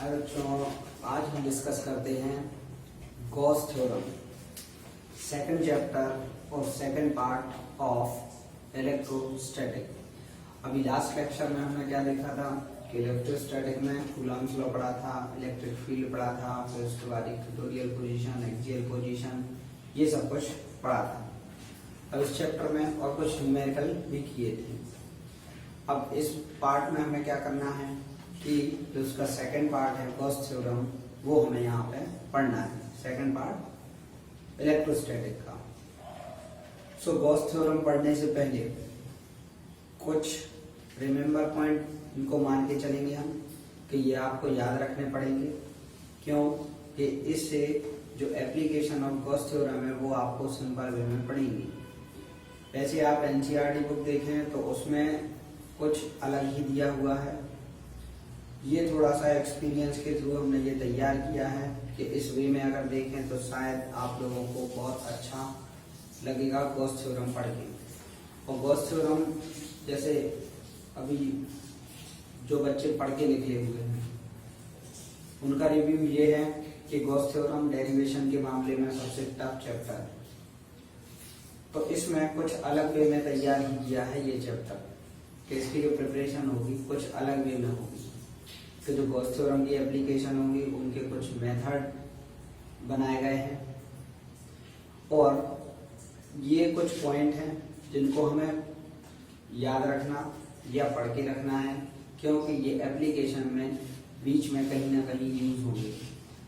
हाय बच्चों, आज हम डिस्कस करते हैं गॉस थ्योरम, सेकंड चैप्टर और सेकंड पार्ट ऑफ इलेक्ट्रोस्टैटिक। अभी लास्ट लेक्चर में हमने क्या देखा था कि इलेक्ट्रोस्टैटिक में कूलम्ब्स लॉ पढ़ा था, इलेक्ट्रिक फील्ड पढ़ा था, फिर उसके बाद इक्वेटोरियल पोजीशन, एक्सियल पोजीशन, ये सब कुछ पढ़ा था। अब इस चैप्टर में और कुछ न्यूमेरिकल भी किए थे। अब इस पार्ट में हमें क्या करना है कि जो उसका सेकंड पार्ट है गॉस थ्योरम, वो हमें यहाँ पे पढ़ना है। सेकंड पार्ट इलेक्ट्रोस्टैटिक का। सो गॉस थ्योरम पढ़ने से पहले कुछ रिमेम्बर पॉइंट इनको मान के चलेंगे हम कि ये आपको याद रखने पड़ेंगे। क्यों कि इससे जो एप्लीकेशन ऑफ गॉस थ्योरम है वो आपको सिंपल वे में पढ़ेंगी। वैसे आप एनसीईआरटी बुक देखें तो उसमें कुछ अलग ही दिया हुआ है। ये थोड़ा सा एक्सपीरियंस के थ्रू हमने ये तैयार किया है कि इस वे में अगर देखें तो शायद आप लोगों को बहुत अच्छा लगेगा गॉस थ्योरम पढ़ के। और गॉस थ्योरम जैसे अभी जो बच्चे पढ़ के निकले हुए हैं उनका रिव्यू ये है कि गॉस थ्योरम डेरिवेशन के मामले में सबसे टफ चैप्टर है। तो इसमें कुछ अलग वे में तैयार ही किया है ये चैप्टर कि इसकी जो प्रिपरेशन होगी कुछ अलग वे में होगी। तो जो गॉस थ्योरम की एप्लीकेशन होंगी उनके कुछ मेथड बनाए गए हैं और ये कुछ पॉइंट हैं जिनको हमें याद रखना या पढ़ के रखना है, क्योंकि ये एप्लीकेशन में बीच में कहीं ना कहीं यूज होंगे।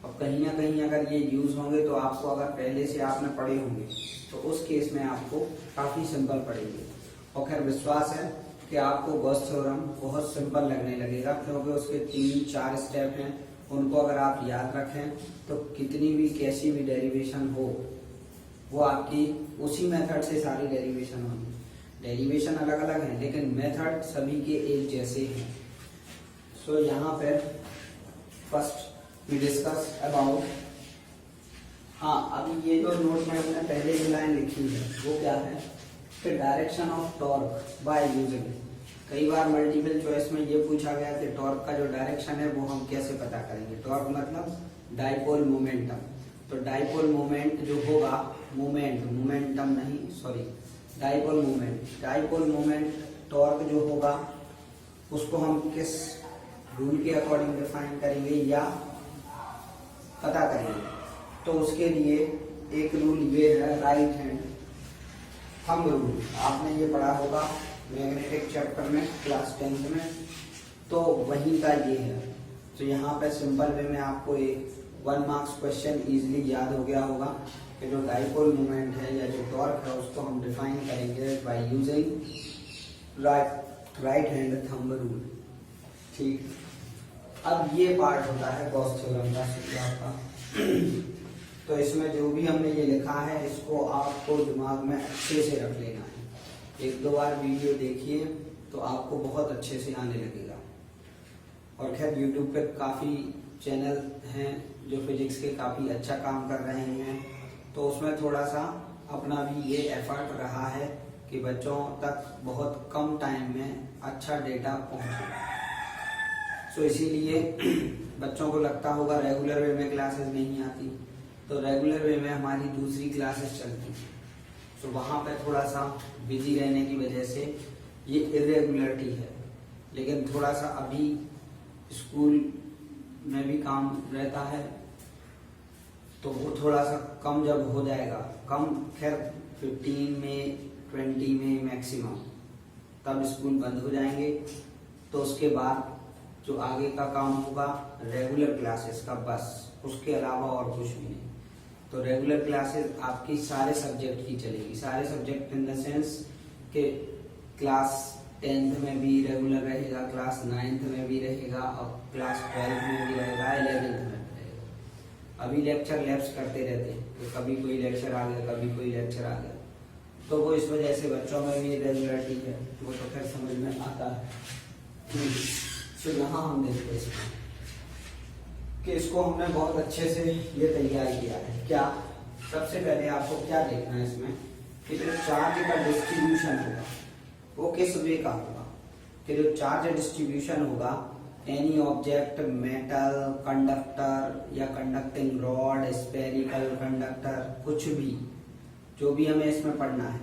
और कहीं ना कहीं अगर ये यूज होंगे तो आपको अगर पहले से आपने पढ़े होंगे तो उस केस में आपको काफी सिंपल पड़ेंगे। और खैर विश्वास है कि आपको गॉस थ्योरम बहुत सिंपल लगने लगेगा, क्योंकि उसके 3-4 स्टेप हैं। उनको अगर आप याद रखें तो कितनी भी कैसी भी डेरिवेशन हो वो आपकी उसी मेथड से सारी डेरिवेशन होगी। डेरिवेशन अलग अलग है लेकिन मेथड सभी के एक जैसे हैं। सो यहाँ पर फर्स्ट वी डिस्कस अबाउट, अभी ये जो नोट में हमने पहले जो लाइन लिखी है वो क्या है कि direction of torque by using. कई बार मल्टीपल चॉइस में ये पूछा गया कि टॉर्क का जो डायरेक्शन है वो हम कैसे पता करेंगे। टॉर्क मतलब डाइपोल मोमेंटम। तो डाइपोल मोमेंट जो होगा, मोमेंटम नहीं सॉरी डाइपोल मोमेंट टॉर्क जो होगा उसको हम किस रूल के अकॉर्डिंग डिफाइन करेंगे या पता करेंगे। तो उसके लिए एक रूल ये है राइट हैंड थंब रूल। आपने ये पढ़ा होगा मैग्नेटिक चैप्टर में क्लास 10th में, तो वही का ये है। तो यहाँ पे सिंपल वे में आपको एक 1 मार्क्स क्वेश्चन इजीली याद हो गया होगा कि जो डाइपोल मोमेंट है या जो टॉर्क है उसको हम डिफाइन करेंगे by using right hand thumb rule. ठीक, अब ये पार्ट होता है गॉस थ्योरम का आपका। तो इसमें जो भी हमने ये लिखा है इसको आपको दिमाग में अच्छे से रख लेना है। 1-2 बार वीडियो देखिए तो आपको बहुत अच्छे से आने लगेगा। और खैर यूट्यूब पे काफ़ी चैनल हैं जो फिजिक्स के काफ़ी अच्छा काम कर रहे हैं, तो उसमें थोड़ा सा अपना भी ये एफर्ट रहा है कि बच्चों तक बहुत कम टाइम में अच्छा डेटा पहुंचे। सो इसीलिए बच्चों को लगता होगा रेगुलर वे में क्लासेस नहीं आती, तो रेगुलर वे में हमारी दूसरी क्लासेस चलती हैं। तो वहाँ पे थोड़ा सा बिजी रहने की वजह से ये इरेगुलरिटी है। लेकिन थोड़ा सा अभी स्कूल में भी काम रहता है तो वो थोड़ा सा कम जब हो जाएगा, कम खैर 15 में 20 में मैक्सिमम, तब स्कूल बंद हो जाएंगे। तो उसके बाद जो आगे का काम होगा रेगुलर क्लासेस का, बस उसके अलावा और कुछ भी नहीं। तो रेगुलर क्लासेस आपकी सारे सब्जेक्ट की चलेगी। सारे सब्जेक्ट इन द सेंस कि क्लास 10th में भी रेगुलर रहेगा, क्लास 9th में भी रहेगा और क्लास 12th में भी रहेगा, 11th में भी रहेगा। अभी लेक्चर लैप्स करते रहते हैं, तो कभी कोई लेक्चर आ गया कभी कोई लेक्चर आ गया, तो वो इस वजह से बच्चों में भी रेगुलरिटी है, वो तो खैर समझ में आता है। तो यहाँ हम देखते हैं इसमें कि इसको हमने बहुत अच्छे से ये तैयार किया है। क्या सबसे पहले आपको क्या देखना है इसमें कि जो चार्ज का डिस्ट्रीब्यूशन होगा वो किस वे का होगा। कि जो चार्ज डिस्ट्रीब्यूशन होगा एनी ऑब्जेक्ट, मेटल, कंडक्टर या कंडक्टिंग रॉड, स्फेरिकल कंडक्टर, कुछ भी जो भी हमें इसमें पढ़ना है।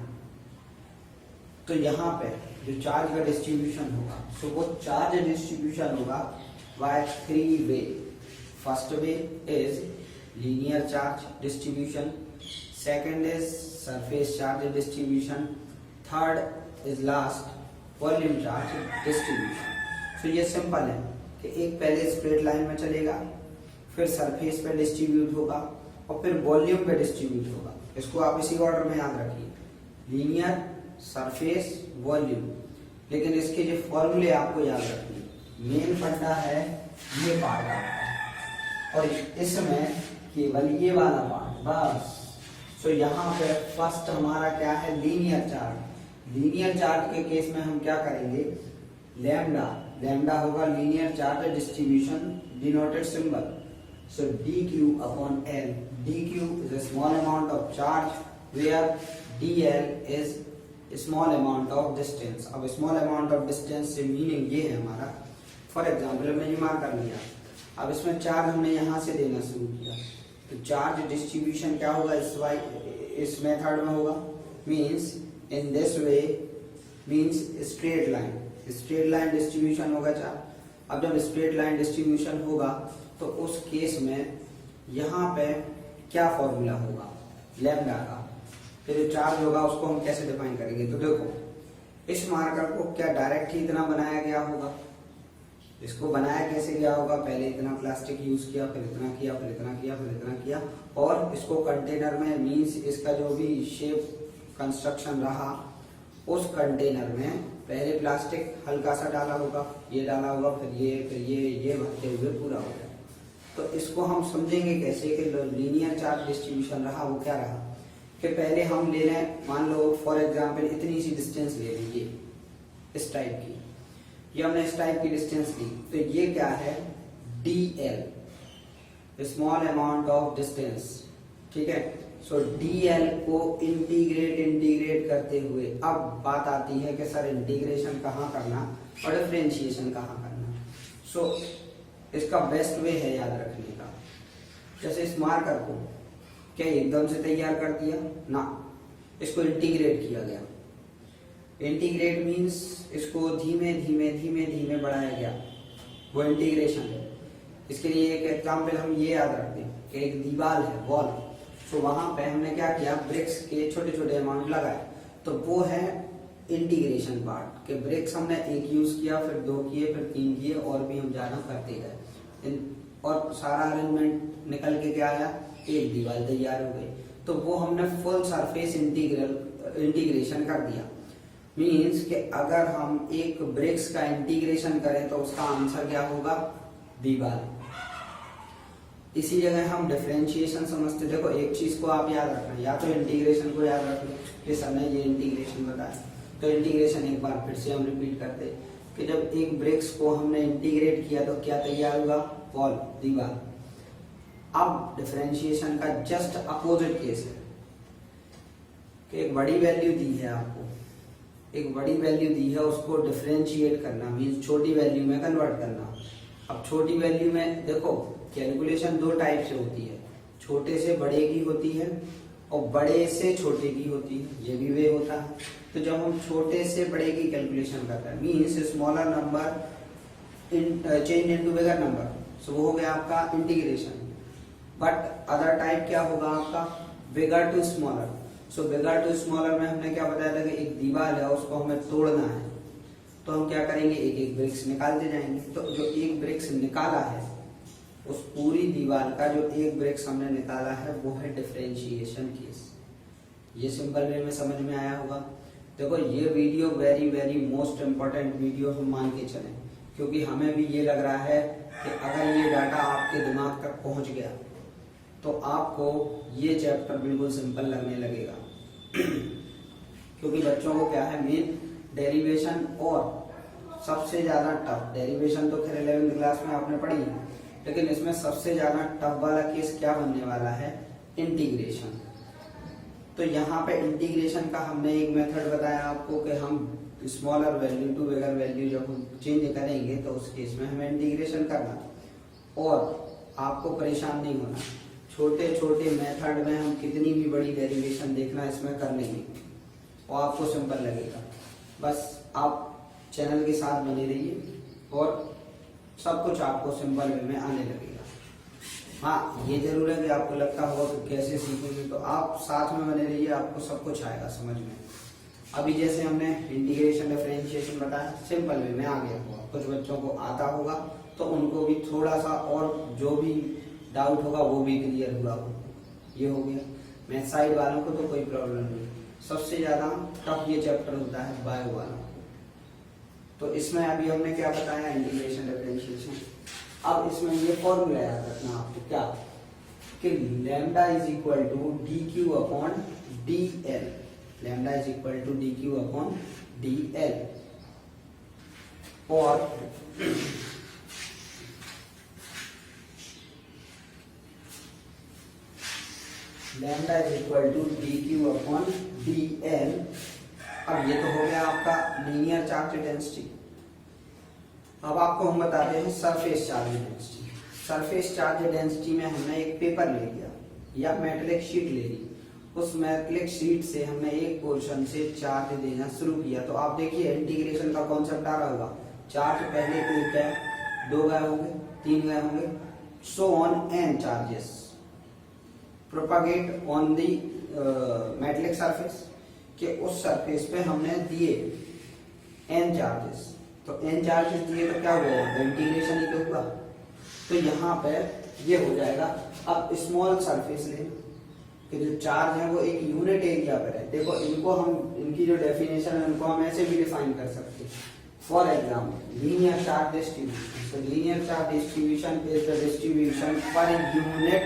तो यहाँ पे जो चार्ज का डिस्ट्रीब्यूशन होगा, सो वो चार्ज डिस्ट्रीब्यूशन होगा by 3 way. First way is linear charge distribution, second is surface charge distribution, third is last volume charge distribution. तो ये सिंपल है कि एक पहले स्ट्रेट लाइन में चलेगा, फिर सरफेस पे डिस्ट्रीब्यूट होगा और फिर वॉल्यूम पे डिस्ट्रीब्यूट होगा। इसको आप इसी ऑर्डर में याद रखिए, लीनियर, सरफेस, वॉल्यूम। लेकिन इसके जो फॉर्मूले आपको याद रखिए, मेन फंडा है ये पार्ट आपका और इसमें केवल ये वाला पार्ट बस। सो यहाँ पे फर्स्ट हमारा क्या है, लीनियर चार्ज। लीनियर चार्ज के केस में हम क्या करेंगे, लैम्डा, लैम्डा होगा linear charge distribution denoted symbol, so dq upon l, dq is a small amount of charge where dl is a small amount of distance। अब small amount of distance से meaning ये है हमारा, for example हमने ये mark कर लिया, अब इसमें चार्ज हमने यहाँ से देना शुरू किया, तो चार्ज डिस्ट्रीब्यूशन क्या होगा, इस मेथड में होगा, means in this way, means straight line, straight line distribution होगा चार्ज। अब जब स्ट्रेट लाइन डिस्ट्रीब्यूशन होगा तो उस केस में यहाँ पे क्या फॉर्मूला होगा, लैम्डा का। फिर जो चार्ज होगा उसको हम कैसे डिफाइन करेंगे, तो देखो इस मार्कर को क्या डायरेक्ट ही इतना बनाया गया होगा, इसको बनाया कैसे गया होगा, पहले इतना प्लास्टिक यूज किया, फिर इतना किया, फिर इतना किया, फिर इतना किया, और इसको कंटेनर में, मीन्स इसका जो भी शेप कंस्ट्रक्शन रहा उस कंटेनर में पहले प्लास्टिक हल्का सा डाला होगा, ये डाला होगा, फिर ये भरते हुए पूरा हो गया। तो इसको हम समझेंगे कैसे कि लीनियर चार्ज डिस्ट्रीब्यूशन रहा वो क्या रहा, कि पहले हम ले लें, मान लो फॉर एग्जांपल इतनी सी डिस्टेंस ले लीजिए, इस टाइप की, ये हमने इस टाइप की डिस्टेंस ली, तो ये क्या है, dl, small amount of distance, ठीक है। सो dl को इंटीग्रेट करते हुए अब बात आती है कि सर इंटीग्रेशन कहाँ करना और डिफरेंशिएशन कहाँ करना। सो इसका बेस्ट वे है याद रखने का, जैसे इस मार्कर को क्या एकदम से तैयार कर दिया ना, इसको इंटीग्रेट किया गया। इंटीग्रेट मीन्स इसको धीमे धीमे बढ़ाया गया, वो इंटीग्रेशन है। इसके लिए एक एग्जाम्पल हम ये याद रखते हैं कि एक दीवार है, वॉल, तो वहां पे हमने क्या किया, ब्रिक्स के छोटे छोटे अमाउंट लगाए, तो वो है इंटीग्रेशन पार्ट, के ब्रिक्स हमने एक यूज किया, फिर 2 किए, फिर 3 किए, और भी हम ज्यादा करते गए, और सारा अरेंजमेंट निकल के क्या आया, एक दीवार तैयार हो गई। तो वो हमने फुल सरफेस इंटीग्रेशन कर दिया। मीन्स कि अगर हम एक ब्रिक्स का इंटीग्रेशन करें तो उसका आंसर क्या होगा, दीवार। इसी जगह हम डिफरेंशिएशन समझते, देखो एक चीज को आप याद रखना, या तो इंटीग्रेशन को याद रख लो, जैसे हमने ये इंटीग्रेशन बताया, तो इंटीग्रेशन एक बार फिर से हम रिपीट करते कि जब एक ब्रिक्स को हमने इंटीग्रेट किया तो क्या तैयार हुआ, वॉल, दीवार। अब डिफरेंशिएशन का जस्ट अपोजिट केस है कि एक बड़ी वैल्यू दी है आपको, एक बड़ी वैल्यू दी है, उसको डिफरेंशिएट करना मीन्स छोटी वैल्यू में कन्वर्ट करना। अब छोटी वैल्यू में देखो कैलकुलेशन 2 टाइप से होती है, छोटे से बड़े की होती है और बड़े से छोटे की होती है, ये भी वे होता है। तो जब हम छोटे से बड़े की कैलकुलेशन करते हैं, means smaller number change into bigger number, so वो हो गया आपका इंटीग्रेशन। बट अदर टाइप क्या होगा आपका, bigger to smaller. So bigger to smaller में हमने क्या बताया था कि एक दीवार है, उसको हमें तोड़ना है, तो हम क्या करेंगे, एक एक ब्रिक्स निकालते जाएंगे। तो जो एक ब्रिक्स निकाला है, उस पूरी दीवार का जो एक ब्रिक्स हमने निकाला है, वो है डिफरेंशिएशन केस। ये सिंपल वे में समझ में आया होगा। देखो ये video very very most important video हम मान के चलें, क्योंकि हमें भी ये लग रहा है कि अगर ये डाटा आपके दिमाग तक पहुंच गया तो आपको ये चैप्टर बिल्कुल सिंपल लगने लगेगा। क्योंकि बच्चों को क्या है, मेन डेरिवेशन, और सबसे ज्यादा टफ डेरिवेशन तो खैर 11वीं क्लास में आपने पढ़ी, लेकिन इसमें सबसे ज्यादा टफ वाला केस क्या बनने वाला है, इंटीग्रेशन। तो यहाँ पे इंटीग्रेशन का हमने एक मेथड बताया आपको कि हम smaller value to bigger value जब हम चेंज करेंगे तो उस केस में हमें इंटीग्रेशन करना, और आपको परेशान नहीं होना। छोटे छोटे मेथड में हम कितनी भी बड़ी डेरिवेशन देखना इसमें कर लेंगे और आपको सिंपल लगेगा। बस आप चैनल के साथ बने रहिए और सब कुछ आपको सिंपल वे में आने लगेगा। हाँ, ये जरूर है कि आपको लगता होगा कि कैसे सीखेंगे, तो आप साथ में बने रहिए, आपको सब कुछ आएगा समझ में। अभी जैसे हमने इंटीग्रेशन डिफरेंशिएशन बताया, सिंपल वे में आ गया होगा। कुछ बच्चों को आता होगा तो उनको भी थोड़ा सा और जो भी डाउट होगा वो भी क्लियर हुआ होगा। ये हो गया। मैथ साइड वालों को तो कोई प्रॉब्लम नहीं। सबसे ज्यादा टफ ये चैप्टर होता है बायो वालों को। तो इसमें अभी हमने क्या बताया, इंटीग्रेशन डिफरेंशिएशन। अब इसमें ये फॉर्मूला याद रखना आपको, क्या कि lambda is equal to D Q upon D L. Lambda is equal to D Q upon D L, और lambda is equal to D Q upon D L. अब ये तो हो गया आपका लीनियर चार्ज डेंसिटी। अब आपको हम बताते हैं surface charge density. Surface charge density में हमने एक पेपर ले लिया या मेटलिक शीट ले ली। उस मेटलिक शीट से हमने एक पोर्शन से चार्ज देना शुरू किया। तो आप देखिए इंटीग्रेशन का कॉन्सेप्ट आ रहा होगा। चार्ज पहले एक है, दो गए होंगे, तीन गए होंगे, so on an charges propagate on the metallic surface, कि उस सरफेस पे हमने दिए एन चार्जेस। तो एन चार्जेस दिए तो क्या हुआ, इंटीग्रेशन ही तो हुआ। तो यहाँ पे ये हो जाएगा। अब स्मॉल सरफेस लें कि जो चार्ज है वो एक यूनिट एरिया पर है। देखो इनको हम, इनकी जो डेफिनेशन है उनको हम ऐसे भी डिफाइन कर सकते हैं। For example linear charge distribution. So linear charge distribution is the distribution per unit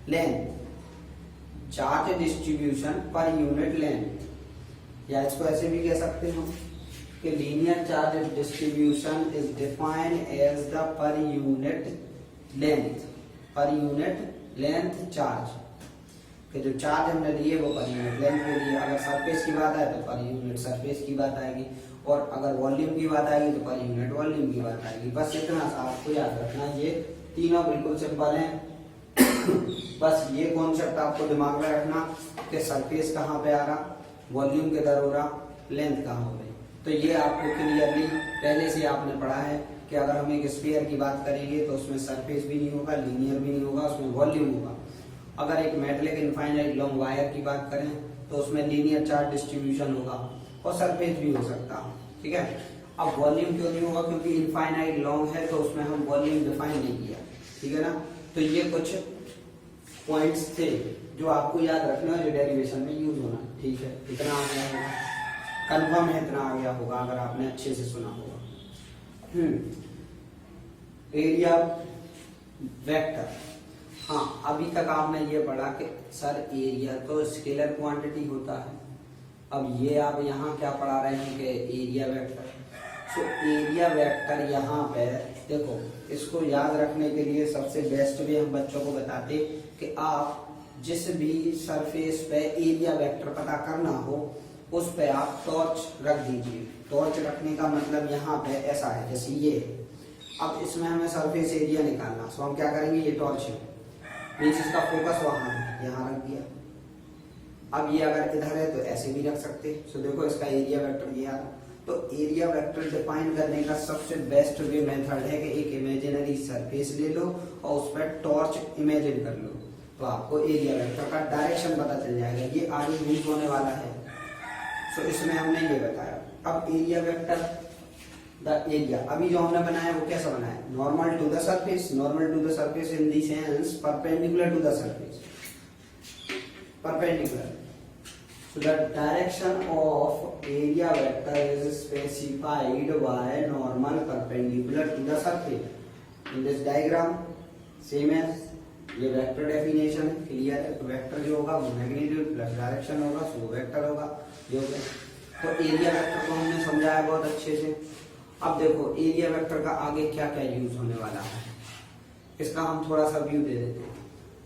length. Charge distribution per unit length, या इसको ऐसे भी कह सकते हो कि linear charge distribution is defined as the per unit length. Per unit length charge कि जो चार्ज हमने लिए वो पर यूनिट लेंथ के लिए। अगर सरफेस की बात आए तो पर यूनिट सरफेस की बात आएगी, और अगर वॉल्यूम की बात आएगी तो पर यूनिट वॉल्यूम की बात आएगी। बस इतना सा आपको याद रखना। ये तीनों बिल्कुल सिंपल हैं। बस ये कॉन्सेप्ट आपको दिमाग में रखना कि सरफेस कहाँ पे आ रहा, वॉल्यूम किधर हो रहा, लेंथ कहाँ हो रही। तो ये आपको क्लियरली पहले से आपने पढ़ा है कि अगर हम एक स्फीयर की बात करेंगे तो उसमें सरफेस भी नहीं होगा, लीनियर भी नहीं होगा, उसमें वॉल्यूम होगा। अगर एक मेटलिक इनफाइनाइट लॉन्ग वायर की बात करें तो उसमें लीनियर चार्ज डिस्ट्रीब्यूशन होगा और सरफेस भी हो सकता है। ठीक है। अब वॉल्यूम क्यों नहीं होगा, क्योंकि इनफाइनाइट लॉन्ग है तो उसमें हम वॉल्यूम डिफाइन नहीं किया। ठीक है ना। तो ये कुछ पॉइंट्स थे जो आपको याद रखना है, जो डेरिवेशन में यूज होना। ठीक है, इतना आ गया होगा, कन्फर्म है इतना आ गया होगा अगर आपने अच्छे से सुना होगा। Area vector. हाँ, अभी तक आपने ये पढ़ा कि सर एरिया तो स्केलर क्वांटिटी होता है। अब ये आप यहाँ क्या पढ़ा रहे हैं कि area vector. So area vector यहाँ पे देखो, इसको याद रखने के लिए सबसे बेस्ट वे हम बच्चों को बताते कि आप जिस भी सरफेस पे एरिया वेक्टर पता करना हो उस पे आप टॉर्च रख दीजिए। टॉर्च रखने का मतलब यहाँ पे ऐसा है जैसे ये। अब इसमें हमें सरफेस एरिया निकालना, सो हम क्या करेंगे, ये टॉर्च है, मीन्स इसका फोकस वहां है, यहाँ रख दिया। अब ये अगर इधर है तो ऐसे भी रख सकते। सो देखो इसका एरिया वेक्टर ये आ रहा। तो एरिया वेक्टर डिफाइन करने का सबसे बेस्ट वे मेथड है कि एक इमेजिनरी सरफेस ले लो और उस पर टॉर्च इमेजिन कर लो, तो आपको एरिया वेक्टर का डायरेक्शन पता चल जाएगा। ये आगे यूज होने वाला है। सो इसमें हमने ये बताया। अब एरिया वेक्टर द एरिया अभी जो हमने बनाया वो कैसा बनाया, normal to the surface. Normal to the surface in the sense perpendicular to the surface, perpendicular. So the direction of area vector is specified by normal perpendicular to the surface. In this diagram, same as ये vector definition clear है। तो vector जो होगा वो magnitude plus direction होगा, so vector होगा। ये हो गया। तो एरिया वेक्टर को हमने समझाया बहुत अच्छे से। अब देखो एरिया वेक्टर का आगे क्या क्या यूज होने वाला है, इसका हम थोड़ा सा व्यू दे देते हैं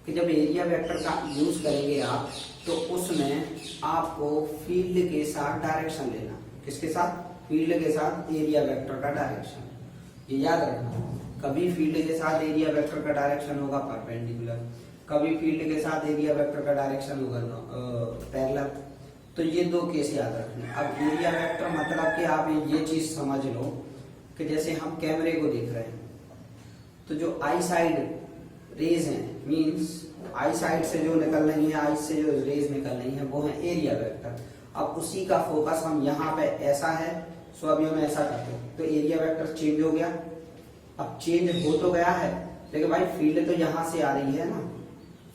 कि जब एरिया वेक्टर का यूज करेंगे आप तो उसमें आपको फील्ड के साथ डायरेक्शन लेना। किसके साथ, फील्ड के साथ एरिया वेक्टर का डायरेक्शन, ये याद रखना। कभी फील्ड के साथ एरिया वेक्टर का डायरेक्शन होगा परपेंडिकुलर, कभी फील्ड के साथ एरिया वेक्टर का डायरेक्शन होगा पैरेलल। तो ये दो केस याद रखने। अब एरिया वेक्टर मतलब कि आप ये चीज समझ लो कि जैसे हम कैमरे को देख रहे हैं तो जो आई साइड रेज हैं, मींस आई साइड से जो निकल रही है, आई से जो रेज निकल रही है वो है एरिया वेक्टर। अब उसी का फोकस हम यहाँ पे ऐसा है, सो अभी हम ऐसा करते हैं तो एरिया वेक्टर चेंज हो गया। अब चेंज हो तो गया है लेकिन भाई फील्ड तो यहाँ से आ रही है ना,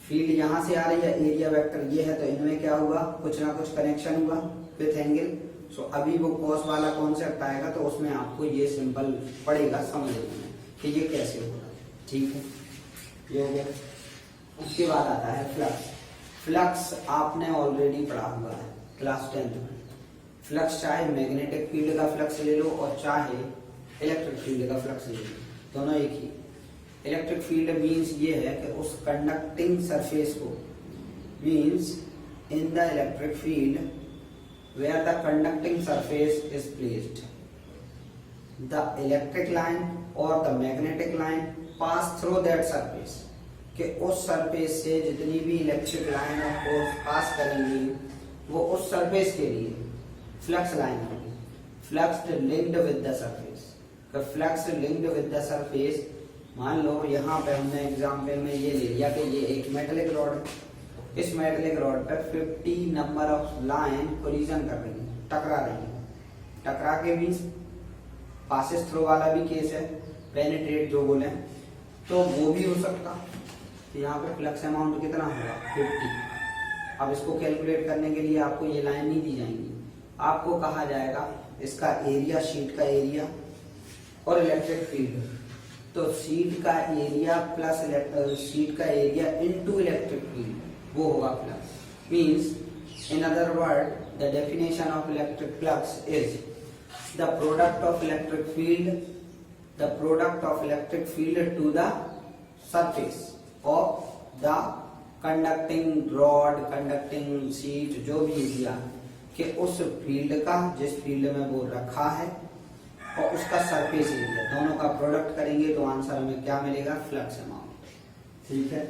फील्ड यहाँ से आ रही है, एरिया वेक्टर ये है, तो इनमें क्या हुआ, कुछ ना कुछ कनेक्शन हुआ विथ एंगल। सो अभी वो कॉस वाला कॉन्सेप्ट आएगा तो उसमें आपको ये सिंपल पड़ेगा समझने में कि ये कैसे होगा। ठीक है, ये हो गया। उसके बाद आता है फ्लक्स। फ्लक्स आपने ऑलरेडी पढ़ा हुआ है क्लास 10th में। फ्लक्स चाहे मैग्नेटिक फील्ड का फ्लक्स ले लो और चाहे इलेक्ट्रिक फील्ड का फ्लक्स ले लो, दोनों एक ही। इलेक्ट्रिक फील्ड मीन्स ये है कि उस कंडक्टिंग सरफेस को, means in the electric field where the conducting surface is placed, the electric line और the magnetic line pass through that surface, कि उस सरफेस से जितनी भी इलेक्ट्रिक लाइन और फोर्स पास करेंगी वो उस सरफेस के लिए फ्लक्स लाइन होगी। Flux linked with the surface, flux linked with the surface. मान लो यहाँ पे हमने एग्जाम्पल में ये ले लिया कि ये एक मेटेलिक रॉड है, इस मेटेलिक रॉड पर 50 नंबर ऑफ लाइन कोलिजन कर रही है, टकरा रही है। टकरा के भी पासेस थ्रू वाला भी केस है, पेनिट्रेट जो बोले तो वो भी हो सकता। तो यहाँ पे फ्लक्स अमाउंट कितना होगा 50। अब इसको कैलकुलेट करने के लिए आपको ये लाइन नहीं दी जाएंगी, आपको कहा जाएगा इसका एरिया, शीट का एरिया और इलेक्ट्रिक फील्ड। तो शीट का एरिया प्लस शीट का एरिया इनटू इलेक्ट्रिक फील्ड, वो होगा flux. Means in other word the definition of electric flux is the product of electric field, the product of electric field to the surface of the conducting rod, conducting sheet, जो भी दिया कि उस field का, जिस field में वो रखा है, और उसका सरफेस एरिया, दोनों का प्रोडक्ट करेंगे तो आंसर हमें क्या मिलेगा, फ्लक्स अमाउंट। ठीक है,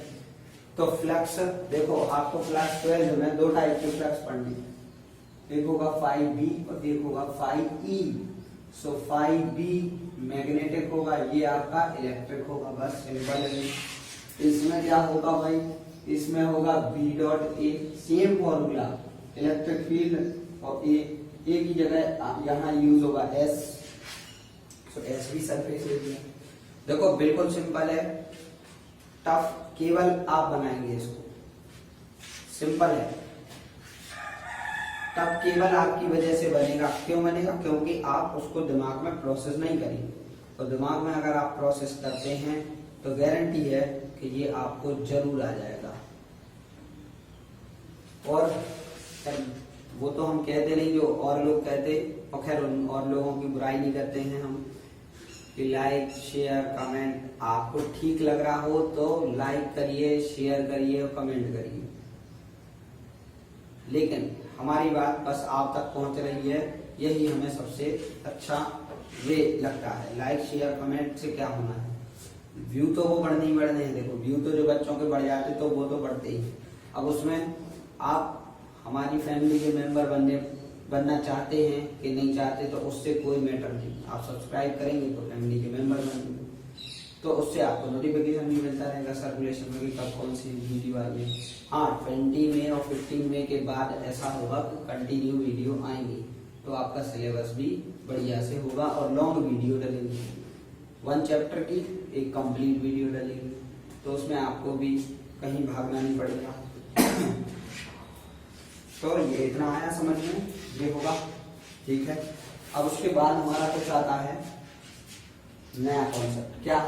तो फ्लक्स देखो आपको क्लास 12 में दो टाइप के फ्लक्स पढ़नी है, एक होगा फाई बी और एक होगा phi E. So phi B magnetic होगा, ये आपका इलेक्ट्रिक होगा, बस सिंपल है। इसमें क्या होगा भाई, इसमें होगा B dot A, same formula, electric field और ए की जगह यहाँ यूज होगा एस। सो एस भी सरफेस एरिया। देखो बिल्कुल सिंपल है, टफ केवल आप बनाएंगे इसको, सिंपल है। टफ केवल आपकी वजह से बनेगा। क्यों बनेगा, क्योंकि आप उसको दिमाग में प्रोसेस नहीं करेंगे। तो दिमाग में अगर आप प्रोसेस करते हैं तो गारंटी है कि ये आपको जरूर आ जाएगा। और वो तो हम कहते नहीं, जो और लोग कहते, और खैर और लोगों की बुराई नहीं करते हैं हम, कि लाइक शेयर कमेंट, आपको ठीक लग रहा हो तो लाइक करिए, शेयर करिए और कमेंट करिए, लेकिन हमारी बात बस आप तक पहुंच रही है, यही हमें सबसे अच्छा वे लगता है। लाइक शेयर कमेंट से क्या होना है, व्यू तो वो बढ़ने ही बढ़ने हैं। देखो व्यू तो जो बच्चों के बढ़ जाते तो वो तो बढ़ते ही। अब उसमें आप हमारी फैमिली के मेंबर बनना चाहते हैं कि नहीं चाहते तो उससे कोई मैटर नहीं। आप सब्सक्राइब करेंगे तो फैमिली के मेंबर बनेंगे, तो उससे आपको नोटिफिकेशन भी मिलता रहेगा सर्कुलेशन में कि कब कौन सी वीडियो आई है। हाँ, 20 मई और 15 मई के बाद ऐसा होगा कि कंटिन्यू वीडियो आएंगी, तो आपका सिलेबस भी बढ़िया से होगा और लॉन्ग वीडियो डलेंगी। 1 चैप्टर की एक कंप्लीट वीडियो डलेगी, तो उसमें आपको भी कहीं भागना नहीं पड़ेगा। तो ये इतना आया समझ में, ये होगा। ठीक है, अब उसके बाद हमारा कुछ आता है नया कॉन्सेप्ट। क्या,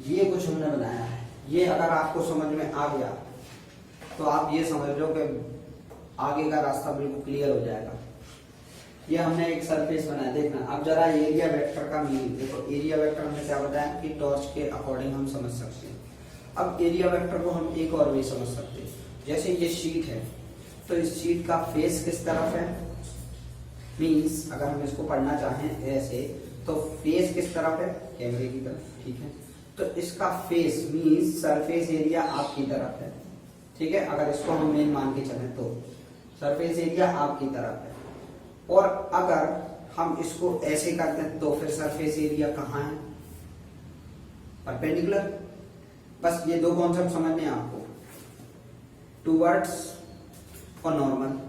ये कुछ हमने बनाया है, ये अगर आपको समझ में आ गया तो आप ये समझ लो कि आगे का रास्ता बिल्कुल क्लियर हो जाएगा। ये हमने एक सरफेस बनाया, देखना अब जरा एरिया वेक्टर का मीनिंग देखो। एरिया वेक्टर हमने क्या बताया कि टॉर्च के अकॉर्डिंग हम समझ सकते हैं। अब एरिया वेक्टर को हम एक और भी समझ सकते हैं, जैसे ये शीट है तो इस शीट का फेस किस तरफ है, मीन्स अगर हम इसको पढ़ना चाहें ऐसे तो फेस किस तरफ है, कैमरे की तरफ, ठीक है। तो इसका फेस मीन्स सरफेस एरिया आपकी तरफ है, ठीक है। अगर इसको हम मेन मान के चलें तो सरफेस एरिया आपकी तरफ है, और अगर हम इसको ऐसे करते हैं तो फिर सरफेस एरिया कहाँ है, परपेंडिकुलर। बस ये दो कॉन्सेप्ट समझने हैं आपको, टूवर्ड्स और नॉर्मल।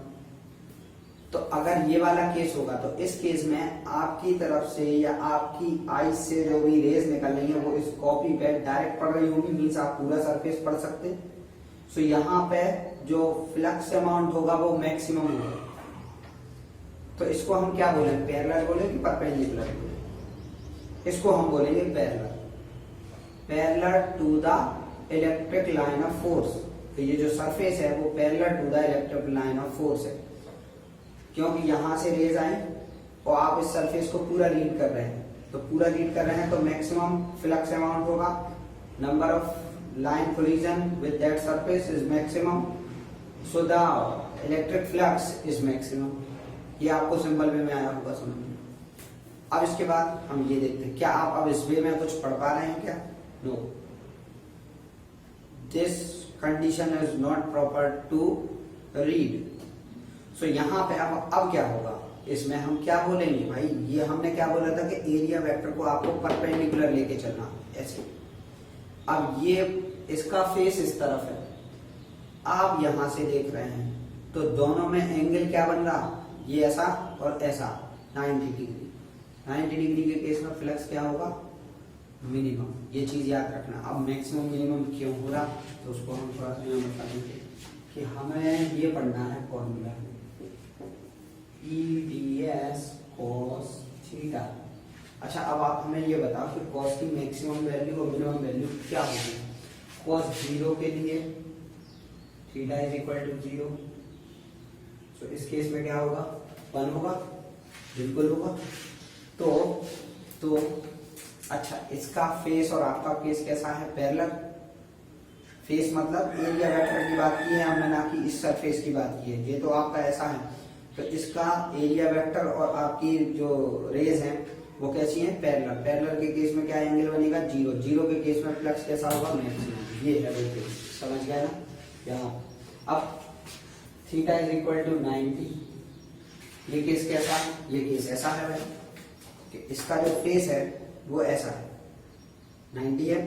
तो अगर ये वाला केस होगा तो इस केस में आपकी तरफ से या आपकी आई से जो भी रेज निकल रही है वो इस कॉपी पे डायरेक्ट पड़ रही होगी, मीन्स आप पूरा सरफेस पढ़ सकते। सो यहाँ पे जो फ्लक्स अमाउंट होगा वो मैक्सिमम होगा। तो इसको हम क्या बोलेंगे, पैरेलल बोले कि परपेंडिकुलर बोले? इसको हम बोलेंगे parallel, parallel to the electric line of force. तो ये जो सरफेस है वो parallel to the electric line of force है, क्योंकि यहां से रेज आए और आप इस सरफेस को पूरा रीड कर रहे हैं। तो पूरा रीड कर रहे हैं तो मैक्सिमम फ्लक्स अमाउंट होगा, number of line collision with that surface is maximum, so the electric flux is maximum. ये आपको सिंपल वे में आया होगा समझ में। अब इसके बाद हम ये देखते हैं, क्या आप अब इस वे में कुछ पढ़ पा रहे हैं क्या? No, this condition is not proper to read. So यहाँ पे अब क्या होगा, इसमें हम क्या बोलेंगे भाई, ये हमने क्या बोला था कि एरिया वेक्टर को आपको परपेंडिकुलर लेके चलना ऐसे। अब ये इसका फेस इस तरफ है, आप यहां से देख रहे हैं तो दोनों में एंगल क्या बन रहा, ये ऐसा और ऐसा 90 डिग्री। 90 डिग्री के केस में फ्लक्स क्या होगा, मिनिमम। ये चीज याद रखना। अब मैक्सिमम मिनिमम क्यों हो रहा तो उसको हम थोड़ा सा यहाँ बता देंगे कि हमें ये पढ़ना है फॉर्मूला EDS cos थीटा। अच्छा, अब आप हमें ये बताओ कि cos की मैक्सिमम वैल्यू और मिनिमम वैल्यू क्या होगी। cos 0 के लिए थीटा इज इक्वल टू 0, तो इस केस में क्या होगा, 1 होगा, बिल्कुल होगा। तो अच्छा, इसका फेस और आपका फेस कैसा है, पैरेलल। फेस मतलब एरिया वेक्टर की बात की है हमने, ना कि इस सरफेस की बात की है। ये तो आपका ऐसा है, तो इसका एरिया वेक्टर और आपकी जो रेज है वो कैसी है, पैरेलल। पैरेलल के केस में क्या एंगल बनेगा, 0। 0 के केस में फ्लक्स कैसा होगा, मैक्सिमम। ये है वो केस, समझ गया ना यहाँ। अब थीटा इज इक्वल टू 90, ये केस कैसा है, ये केस ऐसा है भाई कि इसका जो फेस है वो ऐसा है, 90 है।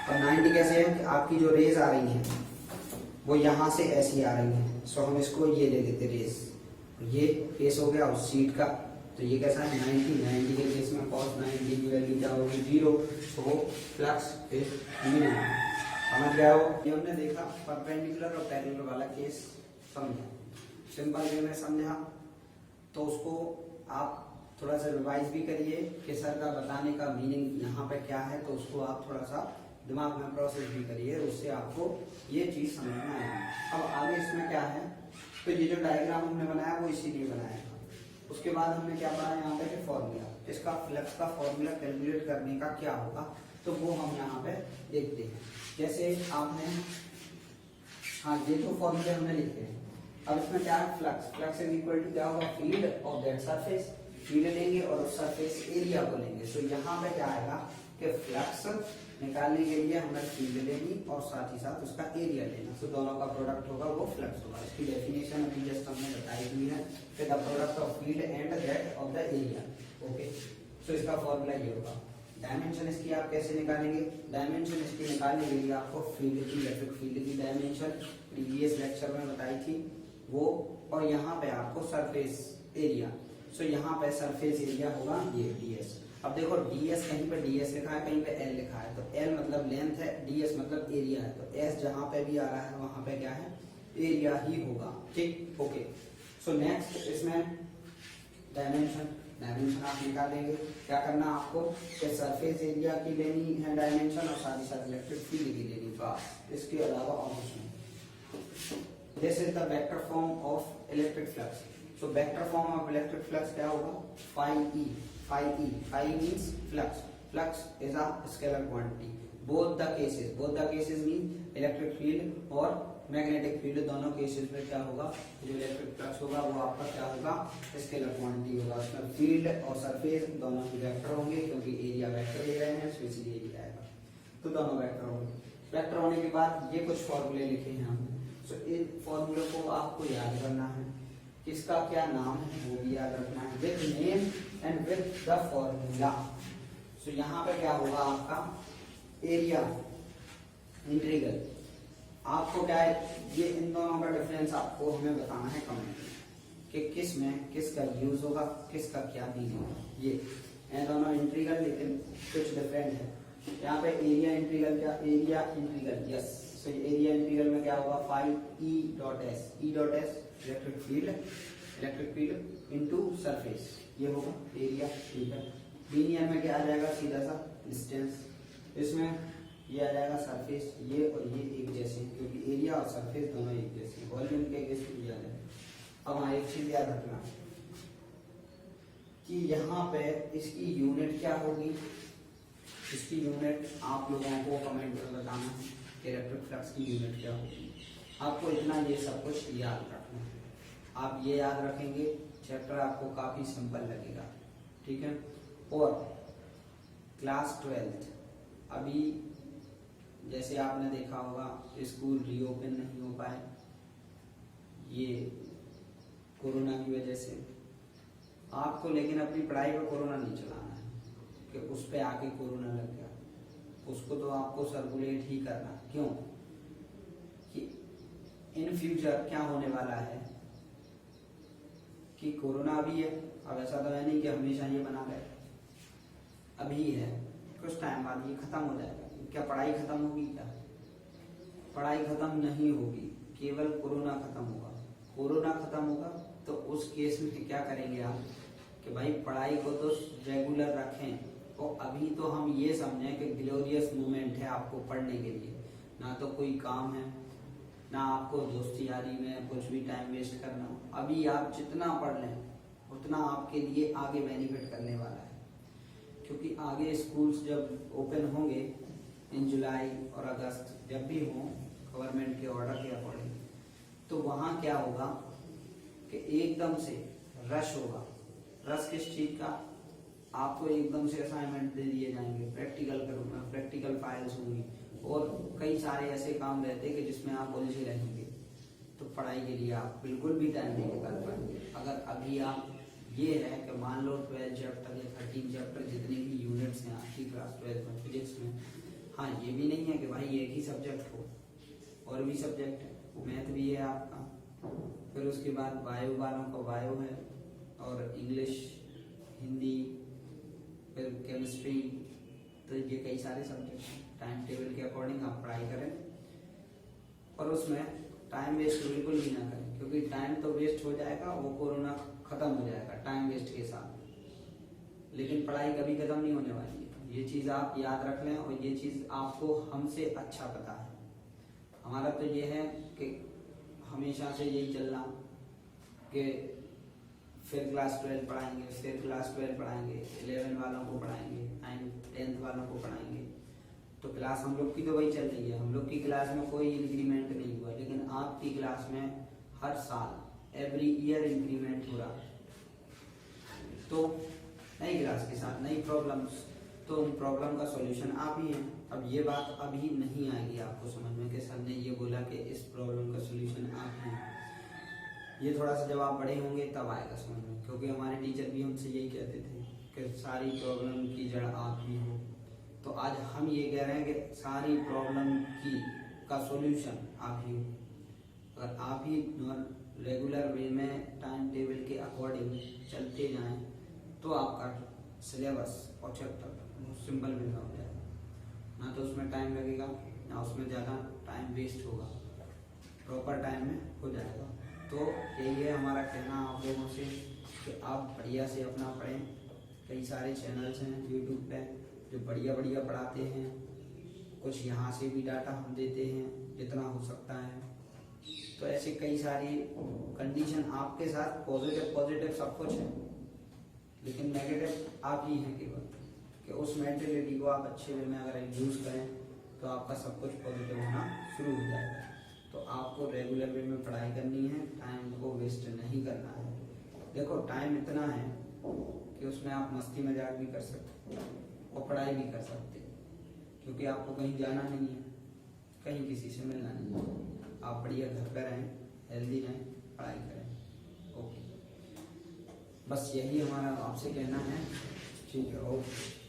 और 90 कैसे है कि आपकी जो रेज आ रही है वो यहां से ऐसी आ रही है। सो हम इसको ये ले देते रेज, ये फेस हो गया उस शीट का। तो ये कैसा है, 90 के केस में cos 90 की वैल्यू क्या होगी, 0। तो फ्लक्स इज मिनिमम। समझ गया हो, ये हमने देखा परपेंडिकुलर और पैरेलल वाला केस समझा, सिंपल वे में समझा। तो उसको आप थोड़ा सा रिवाइज भी करिए कि सर का बताने का मीनिंग यहाँ पे क्या है, तो उसको आप थोड़ा सा दिमाग में प्रोसेस भी करिए, उससे आपको ये चीज समझ में आएगी। अब आगे इसमें क्या है, तो ये जो डायग्राम हमने बनाया वो इसीलिए बनाया था। उसके बाद हमने क्या पढ़ा यहाँ पे, फॉर्मूला, इसका फ्लक्स का फॉर्मूला कैलकुलेट करने का क्या होगा, तो वो हम यहाँ पे देखते हैं। जैसे आपने, हाँ, ये तो फॉर्मूले हमने लिखे हैं। अब इसमें क्या है, फ्लक्स इज इक्वल टू क्या होगा, field of that surface. Field लेंगे और उस सरफेस एरिया को लेंगे। सो यहाँ पे क्या आएगा कि फ्लक्स निकालने के लिए हमें फील्ड लेनी और साथ ही साथ उसका एरिया लेना। तो दोनों का प्रोडक्ट होगा वो फ्लक्स होगा। इसकी डेफिनेशन अभी जस्ट हमने बताई हुई है कि the product of field and that of the area. Okay, so इसका फॉर्मूला ये होगा। डायमेंशन इसकी आप कैसे निकालेंगे, डायमेंशन इसकी निकालने के लिए आपको फील्ड की, इलेक्ट्रिक फील्ड की डायमेंशन प्रीवियस लेक्चर में बताई थी वो, और यहाँ पे आपको सरफेस एरिया। सो यहाँ पे सरफेस एरिया होगा ये ds। अब देखो ds, कहीं पे ds लिखा है, कहीं पे l लिखा है। तो l मतलब लेंथ है, ds मतलब एरिया है। तो s जहाँ पे भी आ रहा है वहां पे क्या है, एरिया ही होगा। ठीक, ओके। सो नेक्स्ट इसमें डायमेंशन आप निकालेंगे। क्या करना आपको, सरफेस एरिया की लेनी है डायमेंशन और साथ ही साथ इलेक्ट्रिक फील्ड की लेनी, बस। इसके अलावा और कुछ नहीं। This is the vector form of electric flux. So vector form of electric flux क्या होगा, phi means flux is a scalar quantity. Both the cases mean electric field or magnetic field, दोनों केसेस में क्या होगा, जो electric flux होगा वो आपका क्या होगा, स्केलर क्वांटिटी होगा। उसमें फील्ड और सरफेस दोनों ही वेक्टर होंगे, क्योंकि एरिया वेक्टर ले रहे हैं, तो इसलिए ये आएगा, तो दोनों वेक्टर होंगे। वेक्टर होने के बाद ये कुछ फॉर्मूले लिखे हैं हमने, तो इन फॉर्मूले को आपको याद करना है, किसका क्या नाम है वो भी याद रखना है, with name and with the formula. तो यहाँ पे क्या होगा आपका एरिया इंटीग्रल, आपको क्या है, ये इन दोनों का डिफरेंस आपको हमें बताना है कमेंट में, कि किस में किसका यूज होगा, किसका क्या मीनिंग होगा। ये दोनों इंटीग्रल लेकिन कुछ डिफरेंट है। यहाँ पे एरिया इंटीग्रल क्या, area integral yes, so area integral में क्या होगा, 5 dot S electric field into surface, ये होगा एरिया। ठीक है, लीनियर में क्या आ जाएगा, सीधा सा डिस्टेंस, इसमें ये आ जाएगा सरफेस, ये और ये एक जैसे, क्योंकि एरिया और सरफेस दोनों एक जैसे, वॉल्यूम के केस में दिया जाए। अब हाँ एक चीज याद रखना कि यहाँ पे इसकी यूनिट क्या होगी, इसकी यूनिट आप लोगों को कमेंट में बताना है, इलेक्ट्रिक फ्लक्स की यूनिट क्या होगी। आपको इतना ये सब कुछ याद रखना है, आप ये याद रखेंगे चैप्टर आपको काफी सिंपल लगेगा। ठीक है, और क्लास 12 अभी जैसे आपने देखा होगा स्कूल रीओपन नहीं हो पाए, ये कोरोना की वजह से। आपको लेकिन अपनी पढ़ाई पर कोरोना नहीं चलाना है कि उस पे आके कोरोना लग गया, उसको तो आपको सर्कुलेट ही करना। क्यों कि इन फ्यूचर क्या होने वाला है कि कोरोना अभी है, अब ऐसा तो है नहीं कि हमेशा ये बना रहे, अभी है, कुछ टाइम बाद ये खत्म हो जाएगा। क्या पढ़ाई खत्म होगी, क्या पढ़ाई खत्म नहीं होगी, केवल कोरोना खत्म होगा। कोरोना खत्म होगा तो उस केस में क्या करेंगे आप कि भाई पढ़ाई को तो रेगुलर रखें, और अभी तो हम ये समझें कि ग्लोरियस मोमेंट है आपको पढ़ने के लिए, ना तो कोई काम है, ना आपको दोस्ती यारी में कुछ भी टाइम वेस्ट करना हो। अभी आप जितना पढ़ लें उतना आपके लिए आगे बेनिफिट करने वाला है, क्योंकि आगे स्कूल्स जब ओपन होंगे इन जुलाई और अगस्त, जब भी हों गवर्नमेंट के ऑर्डर के अकॉर्डिंग, तो वहाँ क्या होगा कि एकदम से रश होगा। रश किस चीज का, आपको एकदम से असाइनमेंट दे दिए जाएंगे, प्रैक्टिकल करूंगा, प्रैक्टिकल फाइल्स होंगी, और कई सारे ऐसे काम रहते हैं कि जिसमें आप उलझे रहेंगे, तो पढ़ाई के लिए आप बिल्कुल भी टाइम नहीं निकाल पाएंगे। अगर अभी आप ये है कि मान लो 12 चैप्टर या 13 चैप्टर जितने भी यूनिट्स हैं आपकी क्लास 12 में फिजिक्स में, हाँ ये भी नहीं है कि भाई एक ही सब्जेक्ट हो, और भी सब्जेक्ट है, मैथ भी है आपका, फिर उसके बाद बायो वालों का बायो है, और इंग्लिश, हिंदी, फिर केमिस्ट्री, तो ये कई सारे सब्जेक्ट हैं। टाइम टेबल के अकॉर्डिंग आप पढ़ाई करें, और उसमें टाइम वेस्ट बिल्कुल भी ना करें, क्योंकि टाइम तो वेस्ट हो जाएगा, वो कोरोना खत्म हो जाएगा टाइम वेस्ट के साथ, लेकिन पढ़ाई कभी खत्म नहीं होने वाली है। ये चीज आप याद रख लें, और ये चीज आपको हमसे अच्छा पता है। हमारा तो ये है कि हमेशा से यही चलना कि फिर क्लास 12 पढ़ाएंगे, फिर क्लास 12 पढ़ाएंगे, 11 वालों को पढ़ाएंगे, 9th 10th वालों को पढ़ाएंगे, तो क्लास हम लोग की तो वही चल रही है। हम लोग की क्लास में कोई इंक्रीमेंट नहीं हुआ, लेकिन आपकी क्लास में हर साल एवरी ईयर इंक्रीमेंट हो रहा है। तो नई क्लास के साथ नई प्रॉब्लम्स, तो उन प्रॉब्लम का सॉल्यूशन आप ही हैं। अब ये बात अभी नहीं आएगी आपको समझ में कि सर ने ये बोला कि इस प्रॉब्लम का सॉल्यूशन आप ही हैं, ये थोड़ा सा जब आप बड़े होंगे तब आएगा समझ में, क्योंकि हमारे टीचर भी हमसे यही कहते थे कि सारी प्रॉब्लम की जड़ आप ही हो। तो आज हम ये कह रहे हैं कि सारी प्रॉब्लम की का सॉल्यूशन आप ही हो। अगर आप ही रेगुलर वे में टाइम टेबल के अकॉर्डिंग चलते जाएं, तो आपका सिलेबस और चैप्टर बहुत सिंपल वे में हो जाएगा, ना तो उसमें टाइम लगेगा, ना उसमें ज़्यादा टाइम वेस्ट होगा, प्रॉपर टाइम में हो जाएगा। तो यही है हमारा कहना आप लोगों से कि आप बढ़िया से अपना पढ़ें। कई सारे चैनल्स हैं यूट्यूब पे जो बढ़िया बढ़िया पढ़ाते हैं, कुछ यहाँ से भी डाटा हम देते हैं जितना हो सकता है। तो ऐसे कई सारी कंडीशन आपके साथ, पॉजिटिव सब कुछ है, लेकिन नेगेटिव आप ही हैं केवल, कि उस मेंटेलिटी को आप अच्छे वे में अगर यूज करें तो आपका सब कुछ पॉजिटिव होना शुरू हो जाएगा। तो आपको रेगुलर वे में पढ़ाई करनी है, टाइम को वेस्ट नहीं करना है। देखो टाइम इतना है कि उसमें आप मस्ती मजाक भी कर सकते और पढ़ाई भी कर सकते, क्योंकि आपको कहीं जाना नहीं है, कहीं किसी से मिलना नहीं है। आप बढ़िया घर पर रहें, हेल्दी रहें, पढ़ाई करें। ओके, बस यही हमारा आपसे कहना है। ठीक है, ओके।